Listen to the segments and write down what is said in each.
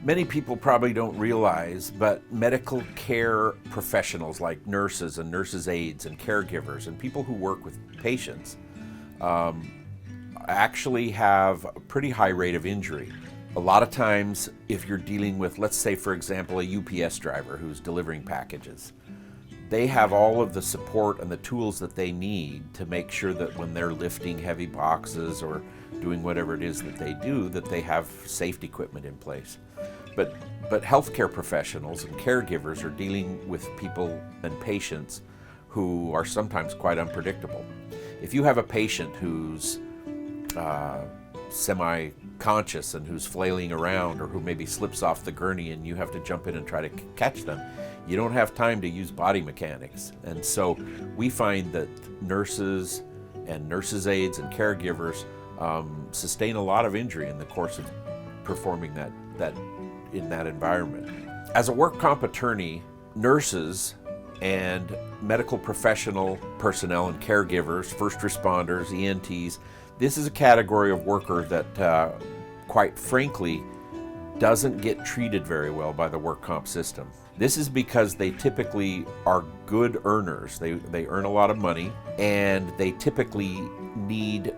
Many people probably don't realize, but medical care professionals like nurses and nurses' aides and caregivers and people who work with patients actually have a pretty high rate of injury. A lot of times, if you're dealing with, let's say, for example, a UPS driver who's delivering packages, they have all of the support and the tools that they need to make sure that when they're lifting heavy boxes or doing whatever it is that they have safety equipment in place. But healthcare professionals and caregivers are dealing with people and patients who are sometimes quite unpredictable. If you have a patient who's semi-conscious and who's flailing around, or who maybe slips off the gurney and you have to jump in and try to catch them, you don't have time to use body mechanics. And so we find that nurses and nurses' aides and caregivers sustain a lot of injury in the course of performing that in that environment. As a work comp attorney, nurses and medical professional personnel and caregivers, first responders, EMTs, this is a category of worker that, quite frankly, doesn't get treated very well by the work comp system. This is because they typically are good earners. They earn a lot of money, and they typically need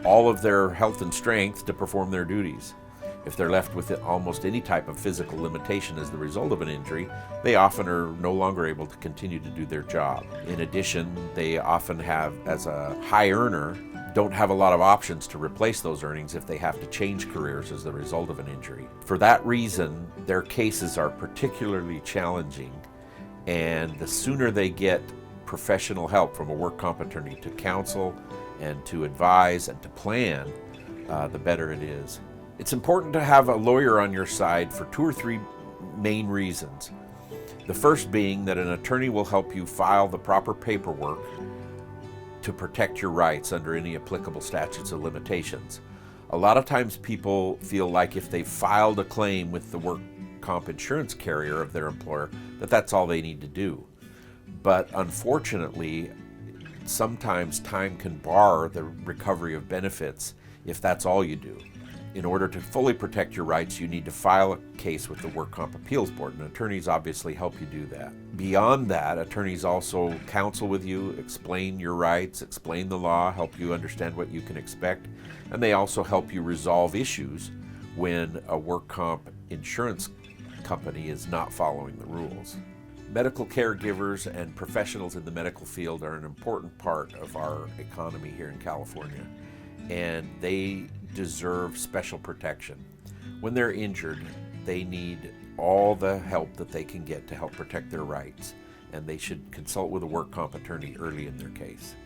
all of their health and strength to perform their duties. If they're left with almost any type of physical limitation as the result of an injury, they often are no longer able to continue to do their job. In addition, they often have, as a high earner, don't have a lot of options to replace those earnings if they have to change careers as the result of an injury. For that reason, their cases are particularly challenging, and the sooner they get professional help from a work comp attorney to counsel and to advise and to plan, the better it is. It's important to have a lawyer on your side for 2 or 3 main reasons. The first being that an attorney will help you file the proper paperwork to protect your rights under any applicable statutes of limitations. A lot of times people feel like if they've filed a claim with the work comp insurance carrier of their employer, that that's all they need to do. But unfortunately, sometimes time can bar the recovery of benefits if that's all you do. In order to fully protect your rights, you need to file a case with the Work Comp Appeals Board, and attorneys obviously help you do that. Beyond that, attorneys also counsel with you, explain your rights, explain the law, help you understand what you can expect, and they also help you resolve issues when a work comp insurance company is not following the rules. Medical caregivers and professionals in the medical field are an important part of our economy here in California, and they deserve special protection. When they're injured, they need all the help that they can get to help protect their rights, and they should consult with a work comp attorney early in their case.